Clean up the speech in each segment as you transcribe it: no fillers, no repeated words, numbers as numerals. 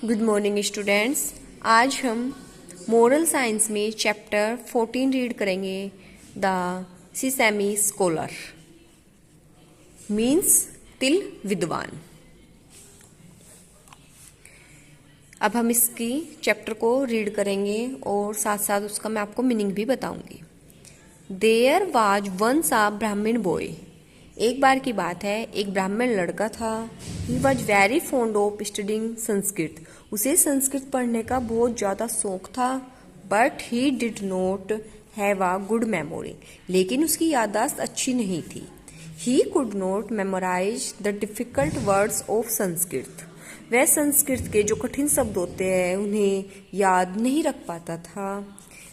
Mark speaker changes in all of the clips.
Speaker 1: Good morning students. आज हम moral science में चैप्टर 14 रीड करेंगे। द सिसमी स्कॉलर मीन्स तिल विद्वान। अब हम इसकी चैप्टर को रीड करेंगे और साथ साथ उसका मैं आपको मीनिंग भी बताऊंगी। देयर वाज वंस अ ब्राह्मण बॉय। एक बार की बात है, एक ब्राह्मण लड़का था। He was very fond of studying Sanskrit. उसे संस्कृत पढ़ने का बहुत ज़्यादा शौक था। But he did not have a good memory. लेकिन उसकी याददाश्त अच्छी नहीं थी। He could not memorize the difficult words of Sanskrit. वह संस्कृत के जो कठिन शब्द होते हैं उन्हें याद नहीं रख पाता था।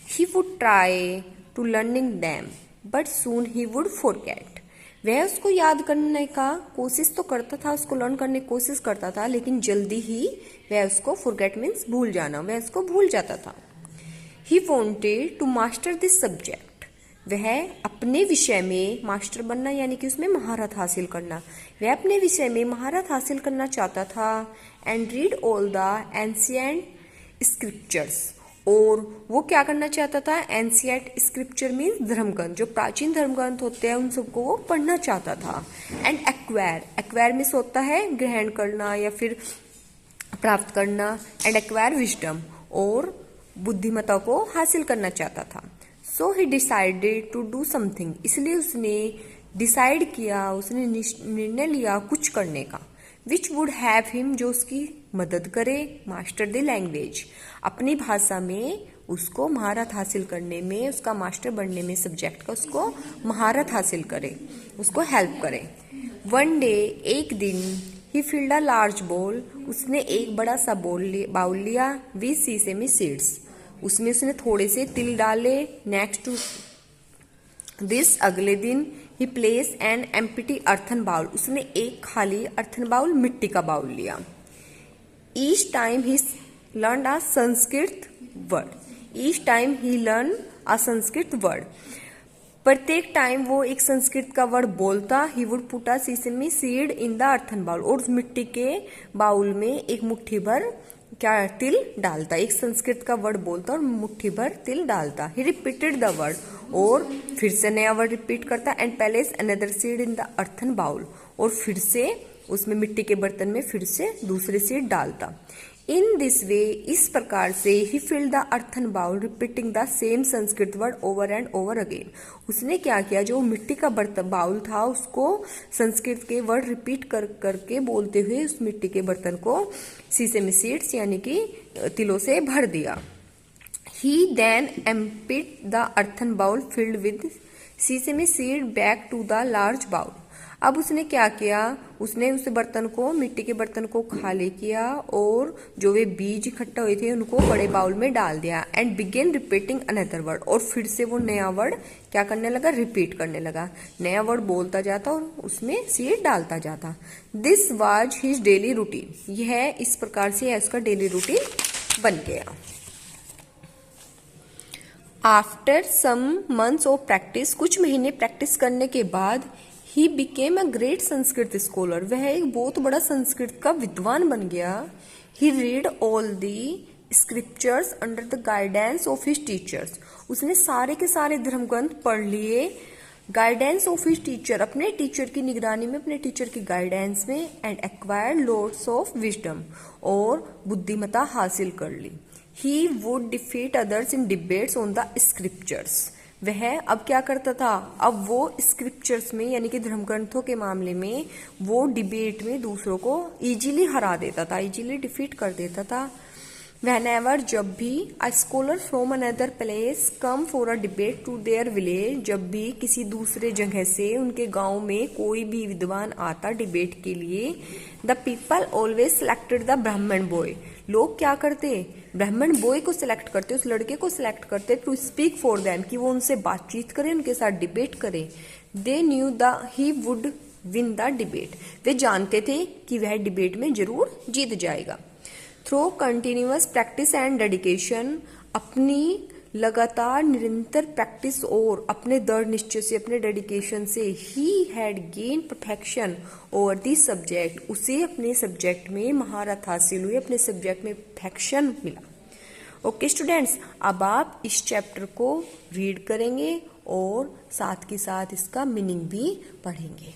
Speaker 1: He would try to learning them but soon he would forget. वह उसको याद करने का कोशिश तो करता था, उसको लर्न करने की कोशिश करता था, लेकिन जल्दी ही वह उसको फॉरगेट मीन्स भूल जाना, वह उसको भूल जाता था। He wanted to master this subject. वह अपने विषय में मास्टर बनना यानी कि उसमें महारत हासिल करना, वह अपने विषय में महारत हासिल करना चाहता था। And read all the ancient scriptures. और वो क्या करना चाहता था? एंशिएंट स्क्रिप्चर मीन्स धर्मग्रंथ, जो प्राचीन धर्मग्रंथ होते हैं उन सबको वो पढ़ना चाहता था। एंड एक्वायर, एक्वायर मीन्स होता है ग्रहण करना या फिर प्राप्त करना। एंड एक्वायर विजडम, और बुद्धिमत्ता को हासिल करना चाहता था। So he decided to do something. इसलिए उसने डिसाइड किया, उसने निर्णय लिया कुछ करने का। विच वुड हैव हिम, जो उसकी मदद करे, मास्टर द लैंग्वेज, अपनी भाषा में उसको महारत हासिल करने में, उसका मास्टर बनने में, सब्जेक्ट का उसको महारत हासिल करे, उसको हेल्प करे। वन डे, एक दिन, ही फिल्ड अ लार्ज बोल। उसने एक बड़ा सा बाउल लिया विद सीसेमी सीड्स। उसमें उसने थोड़े से तिल डाले। नेक्स्ट टू दिस, अगले दिन, he place an empty earthen bowl. उसने एक खाली अर्थन बाउल, मिट्टी का बाउल लिया। Each time he learn a Sanskrit word. Each time he learn a Sanskrit word. प्रत्येक टाइम वो एक संस्कृत का वर्ड बोलता। He would put a sesame seed in the earthen bowl. और उस मिट्टी के बाउल में एक मुट्ठी भर क्या तिल डालता। एक संस्कृत का वर्ड बोलता और मुट्ठी भर तिल डालता। ही रिपीटेड द वर्ड, और फिर से नया वर्ड रिपीट करता। And place another seed in the earthen bowl, और फिर से उसमें मिट्टी के बर्तन में फिर से दूसरे सीड डालता। इन दिस वे, इस प्रकार से, he filled the earthen bowl repeating the same Sanskrit word over and over again. उसने क्या किया, जो मिट्टी का बर्तन बाउल था उसको संस्कृत के वर्ड रिपीट कर करके बोलते हुए उस मिट्टी के बर्तन को सीसेमी सीड्स यानी कि तिलों से भर दिया। He then emptied the earthen bowl filled with sesame seed back to the large bowl. अब उसने क्या किया, उसने उस बर्तन को, मिट्टी के बर्तन को खाली किया और जो वे बीज इकट्ठा हुए थे उनको बड़े बाउल में डाल दिया। And began repeating another word, और फिर से वो नया वर्ड क्या करने लगा, रिपीट करने लगा। नया वर्ड बोलता जाता और उसमें सीड डालता जाता। This was his daily routine. यह इस प्रकार से उसका डेली रूटीन बन गया। After some months of practice, कुछ महीने प्रैक्टिस करने के बाद, he became a great Sanskrit scholar. वह एक बहुत बड़ा संस्कृत का विद्वान बन गया। He read all the scriptures under the guidance of his teachers. उसने सारे के सारे धर्मग्रंथ पढ़ लिए गाइडेंस ऑफ हिज टीचर, अपने टीचर की निगरानी में, अपने टीचर की गाइडेंस में। And acquired lots of wisdom, और बुद्धिमत्ता हासिल कर ली। He would defeat others in debates on the scriptures. वह अब क्या करता था, अब वो स्क्रिप्चर्स में यानी कि धर्मग्रंथों के मामले में वो डिबेट में दूसरों को इजीली हरा देता था, इजीली डिफीट कर देता था। Whenever, जब भी, a scholar from another place come for a debate to their village, जब भी किसी दूसरे जगह से उनके गांव में कोई भी विद्वान आता डिबेट के लिए, the people always selected the ब्राह्मण बॉय। लोग क्या करते, ब्राह्मण बॉय को सिलेक्ट करते, उस लड़के को सिलेक्ट करते टू स्पीक फॉर देम, कि वो उनसे बातचीत करे, उनके साथ डिबेट करे। They knew the he would win the debate. वे जानते थे कि वह डिबेट में जरूर जीत जाएगा। Through continuous practice and dedication, अपनी लगातार निरंतर प्रैक्टिस और अपने दृढ़ निश्चय से, अपने डेडिकेशन से he had gain perfection over this subject, उसे अपने सब्जेक्ट में महारत हासिल हुई, अपने सब्जेक्ट में परफेक्शन मिला। ओके स्टूडेंट्स, अब आप इस चैप्टर को रीड करेंगे और साथ के साथ इसका मीनिंग भी पढ़ेंगे।